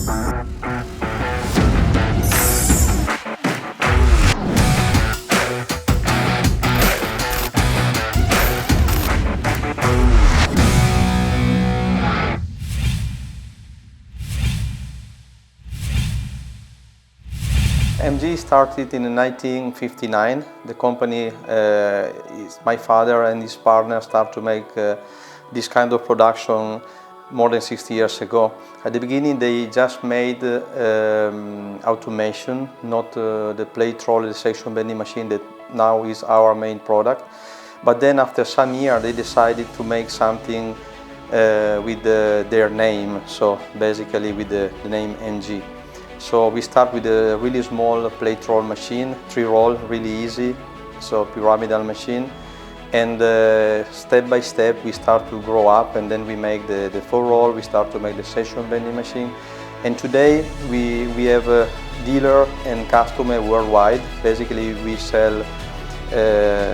MG started in 1959. The company, my father and his partner start to make this kind of production more than 60 years ago. At the beginning they just made automation, not the plate roller, the section bending machine that now is our main product. But then after some years they decided to make something with their name, so basically with the name MG. So we start with a really small plate roll machine, 3-roll, really easy, so pyramidal machine. And step by step we start to grow up, and then we make the 4-roll, we start to make the section bending machine. And today we have a dealer and customer worldwide. Basically we sell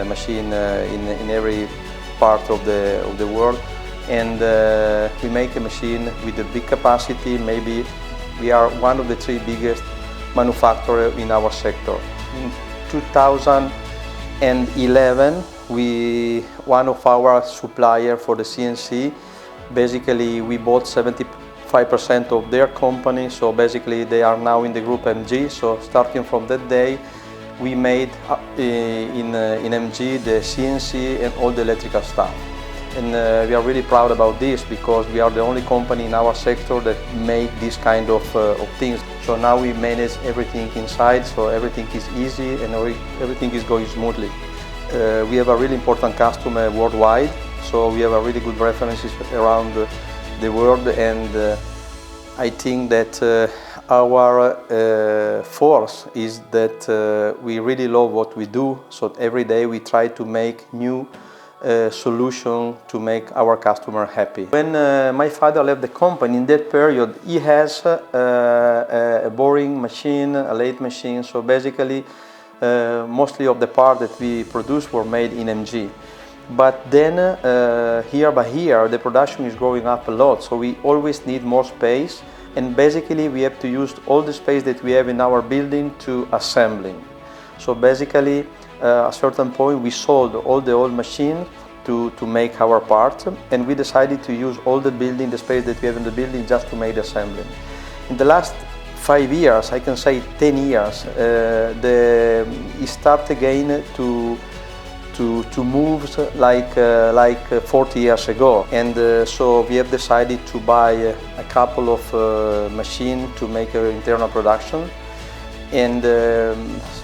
machine in every part of the world. And we make a machine with a big capacity. Maybe we are one of the 3 biggest manufacturers in our sector. In 2011, one of our suppliers for the CNC, basically we bought 75% of their company, so basically they are now in the group MG. So starting from that day, we made in MG the CNC and all the electrical stuff. And we are really proud about this because we are the only company in our sector that make this kind of things. So now we manage everything inside, so everything is easy and everything is going smoothly. We have a really important customer worldwide, so we have a really good references around the world, and I think that our force is that we really love what we do, so every day we try to make new solution to make our customer happy. When my father left the company, in that period he has a boring machine, a lathe machine, so basically mostly of the parts that we produce were made in MG. But then year by year the production is growing up a lot, so we always need more space, and basically we have to use all the space that we have in our building to assembling. So basically at a certain point we sold all the old machines to make our parts, and we decided to use all the building, the space that we have in the building, just to make the assembly. In the last 5 years, I can say 10 years, it started again to move like 40 years ago, and so we have decided to buy a couple of machines to make internal production. And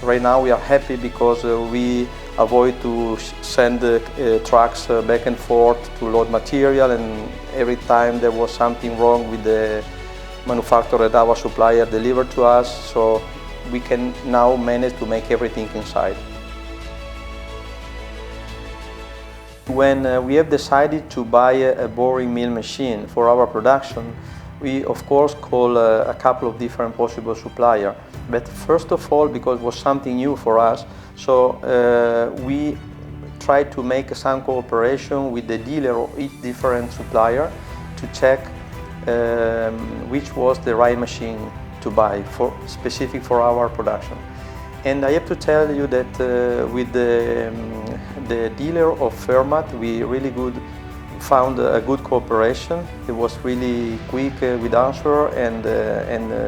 right now we are happy because we avoid to send trucks back and forth to load material, and every time there was something wrong with the manufacturer that our supplier delivered to us, so we can now manage to make everything inside. When we have decided to buy a boring mill machine for our production, we of course call a couple of different possible suppliers. But first of all, because it was something new for us, so we tried to make some cooperation with the dealer of each different supplier to check which was the right machine to buy specific for our production. And I have to tell you that with the dealer of Fermat, we really found a good cooperation. It was really quick with answer and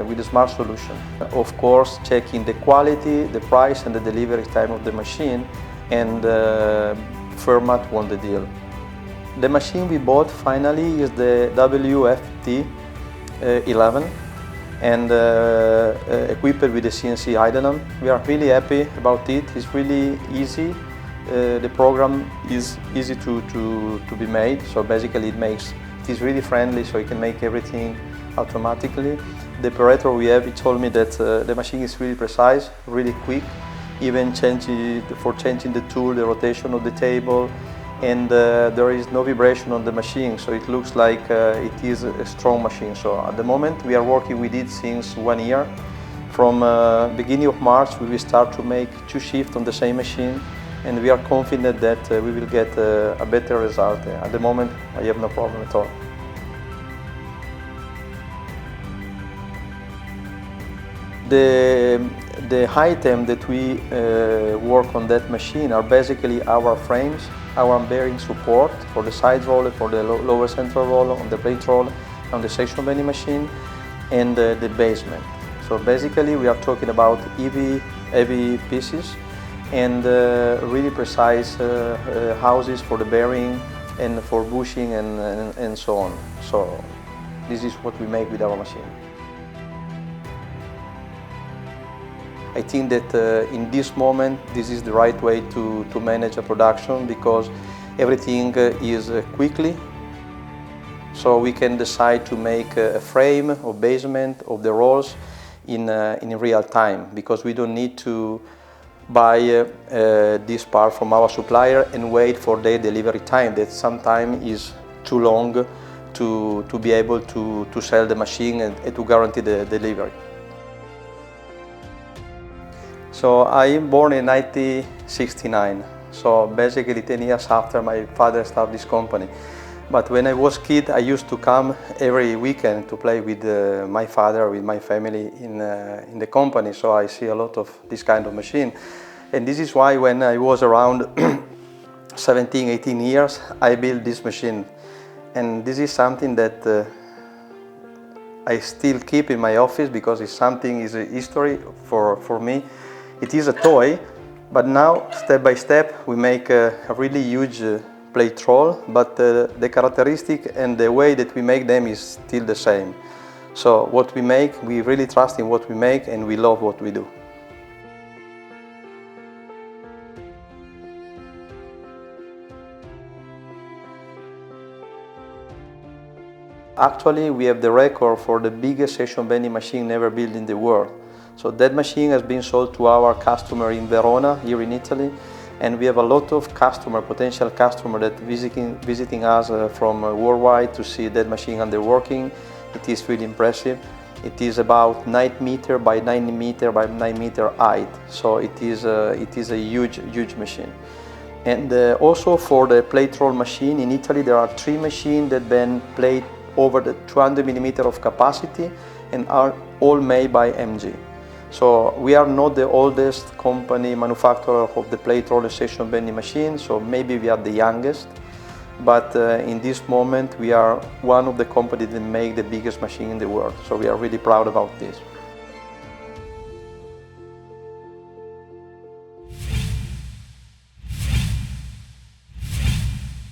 with a smart solution. Of course, checking the quality, the price and the delivery time of the machine, and Fermat won the deal. The machine we bought finally is the WFT 11 and equipped with the CNC Idleman. We are really happy about it. It's really easy. The program is easy to be made, so basically it is really friendly, so you can make everything automatically. The operator we have, he told me that the machine is really precise, really quick, even for changing the tool, the rotation of the table, and there is no vibration on the machine, so it looks like it is a strong machine. So at the moment we are working with it since 1 year. From beginning of March we will start to make 2 shifts on the same machine, and we are confident that we will get a better result. At the moment I have no problem at all. The, the item that we work on that machine are basically our frames, our bearing support for the side roller, for the lower central roller, on the plate roller, on the section bending machine, and the basement. So basically we are talking about heavy pieces and really precise houses for the bearing and for bushing and so on. So this is what we make with our machine. I think that in this moment this is the right way to manage a production, because everything is quickly. So we can decide to make a frame or basement of the rolls in real time, because we don't need to buy this part from our supplier and wait for their delivery time, that sometimes is too long to be able to sell the machine and to guarantee the delivery. So I am born in 1969, so basically 10 years after my father started this company. But when I was a kid, I used to come every weekend to play with my father, with my family in the company, so I see a lot of this kind of machine. And this is why when I was around 17, 18 years, I built this machine. And this is something that I still keep in my office, because it's something, is a history for me. It is a toy, but now step by step we make a really huge plate roll, but the characteristic and the way that we make them is still the same. So what we make, we really trust in what we make, and we love what we do. Actually, we have the record for the biggest section bending machine ever built in the world. So that machine has been sold to our customer in Verona, here in Italy, and we have a lot of potential customer that visiting us from worldwide to see that machine under working. It is really impressive. It is about 9 meter by 9 meter by 9 meter height, so it is a huge machine. And also for the plate roll machine in Italy, there are 3 machines that bend plate over the 200 millimeter of capacity and are all made by MG. So we are not the oldest company manufacturer of the plate roller section bending machine, so maybe we are the youngest, but in this moment we are one of the companies that make the biggest machine in the world, so we are really proud about this.